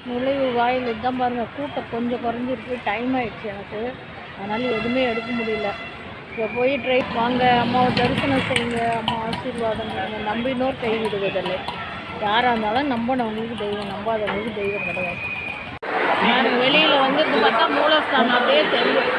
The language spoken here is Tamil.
நுழைவு வாயில் இதுதான் பாருங்கள், கூட்டம் கொஞ்சம் குறைஞ்சிருக்கு. டைம் ஆகிடுச்சு எனக்கு, அதனால் எதுவுமே எடுக்க முடியல. இப்போ போய் வாங்க அம்மாவை தரிசனம் செய்யுங்க, அம்மா ஆசீர்வாதம் நம்பினோர் கை விடுவதில்லை. யாராக இருந்தாலும் நம்பினவங்களுக்கு தெய்வம், நம்பாதவங்களுக்கு தெய்வம் கிடையாது. வெளியில் வந்து பார்த்தா மூலஸ்தானம் அப்படியே தெரியும்.